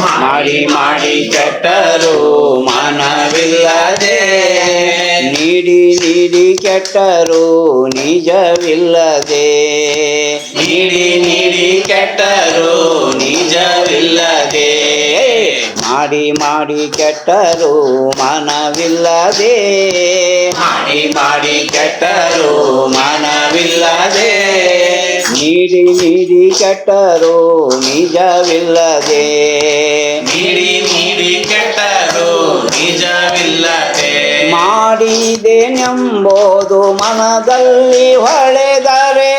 ಮಾಡಿ ಮಾಡಿ ಕೆಟ್ಟರು ಮನವಿಲ್ಲದೆ ನೀಡಿ ನೀಡಿ ಕೆಟ್ಟರು ನಿಜವಿಲ್ಲದೆ ನೀಡಿ ನೀಡಿ ಕೆಟ್ಟರು ನಿಜವಿಲ್ಲದೆ ಮಾಡಿ ಮಾಡಿ ಕೆಟ್ಟರು ಮನವಿಲ್ಲದೆ ಮಾಡಿ ಮಾಡಿ ಕೆಟ್ಟರು ಮನವಿಲ್ಲದೆ ನೀಡಿ ನೀಡಿ ಕೆಟ್ಟರು ನಿಜವಿಲ್ಲದೆ ನೀಡಿ ನೀಡಿ ಕೆಟ್ಟರು ನಿಜವಿಲ್ಲದೆ ಮಾಡಿದೆನೆಂಬುದು ಮನದಲ್ಲಿ ಹೊಳೆದರೆ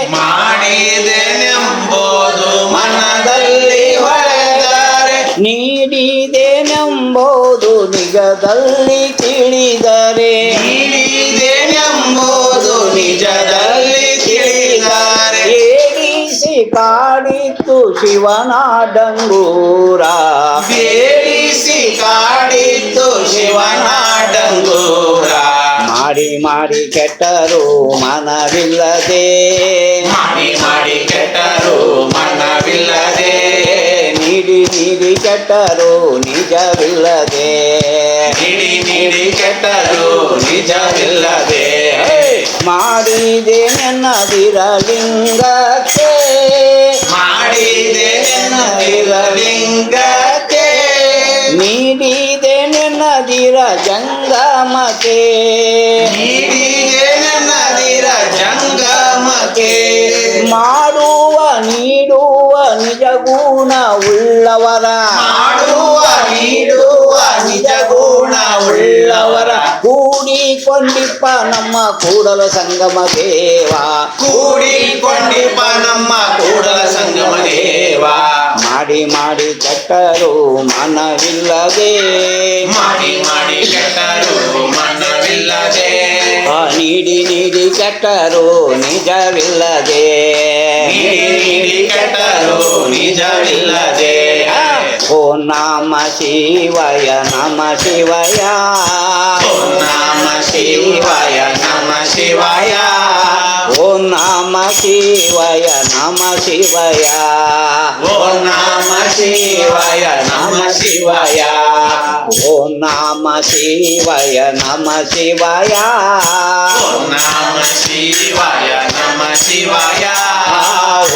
ಮಾಡಿದೆನೆಂಬುದು ಮನದಲ್ಲಿ ಹೊಳೆದರೆ ನೀಡಿದೆನೆಂಬುದು ನಿಜದಲ್ಲಿ ತಿಳಿದರೆ ನೀಡಿದೆನೆಂಬುದು ನಿಜದಲ್ಲಿ ತಿಳಿದರೆ ಏಡಿಸಿ ಕಾಡಿತ್ತು ಶಿವನ ಡಂಗೂರ ಬೇಡಿಸಿ ಕಾಡಿತ್ತು ಶಿವನ ಡಂಗೂರ ಮಾಡಿ ಮಾಡಿ ಕೆಟ್ಟರು ಮನವಿಲ್ಲದೆ ಮಾಡಿ ಮಾಡಿ ಕೆಟ್ಟರು ಮನವಿಲ್ಲದೆ ನೀಡಿ ನೀಡಿ ಕೆಟ್ಟರು ನಿಜವಿಲ್ಲದೆ ನೀಡಿ ನೀಡಿ ಕೆಟ್ಟರು ನಿಜವಿಲ್ಲದೆ ಮಾಡಿದೆ ನೆನ್ನದಿರಲಿಂಗಕ್ಕೆ ಮಾಡಿದೆ ಲಿಂಗಕ್ಕೆ ನೀಡಿದೆ ನೆನ್ನದಿರ ಜಂಗಮಕ್ಕೆ ನೀಡಿದೆ ನದಿರ ಜಂಗಮಕ್ಕೆ ಮಾಡುವ ನೀಡುವ ನಿಜ ಗುಣ ಉಳ್ಳವರ ಮಾಡುವ ನೀಡುವ ನಿಜ ಗುಣ ಉಳ್ಳವರ ಕೂಡಿಕೊಂಡಿಪ್ಪ ನಮ್ಮ ಕೂಡಲ ಸಂಗಮ ದೇವ ಕೂಡಿಕೊಂಡಿಪ್ಪ ನಮ್ಮ ಕೂಡಲ ಸಂಗಮ ದೇವ ಮಾಡಿ ಮಾಡಿ ಕೆಟ್ಟರು ಮನವಿಲ್ಲದೆ ಮಾಡಿ ಮಾಡಿ ಕೆಟ್ಟರು ಮನವಿಲ್ಲದೆ ನೀಡಿ ನೀಡಿ ಕೆಟ್ಟರು ನಿಜವಿಲ್ಲದೆ ನೀಡಿ ನೀಡಿ ಕೆಟ್ಟರು ನಿಜವಿಲ್ಲದೆ ಓ ನಾಮ ಶಿವಾಯ ನಮ ಶಿವಾಯ ಓಂ ನಮ ಶಿವಾಯ ನಮ ಶಿವಾಯ ಓಂ ನಮ ಶಿವಾಯ ನಮ ಶಿವಾಯ ಓಂ ನಮ ಶಿವಾಯ ನಮ ಶಿವಾಯ ಓಂ ನಮ ಶಿವಾಯ ನಮ ಶಿವಾಯ ಓಂ ನಮ ಶಿವಾಯ ನಮ ಶಿವಾಯ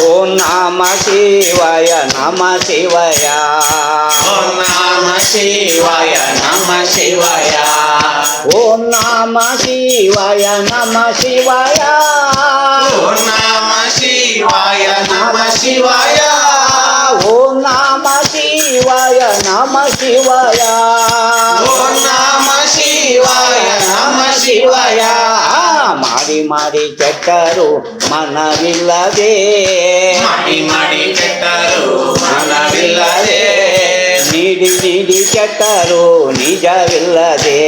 ಓಂ ನಮ ಶಿವಾಯ ನಮ ಶಿವಾಯ ಓಂ ನಮ ಶಿವಾಯ ನಮ ಶಿವಾಯ ಓಂ ನಮ ಶಿವಾಯ ನಮ ಶಿವಾಯ ಓಂ ನಮ ಶಿವಾಯ ನಮ ಶಿವಾಯ ಓಂ ನಮ ಶಿವಾಯ ನಮ ಶಿವಾಯ ಓಂ ನಮ ಶಿವಾಯ ನಮ ಶಿವಾಯ ಮಾಡಿ ಮಾಡಿ ಕೆಟ್ಟರು ಮನವಿಲ್ಲದೆ ಮಾಡಿ ಮಾಡಿ ಕೆಟ್ಟರು ಮನವಿಲ್ಲದೆ ನೀಡಿ ನೀಡಿ ಕೆಟ್ಟರು ನಿಜವಿಲ್ಲದೆ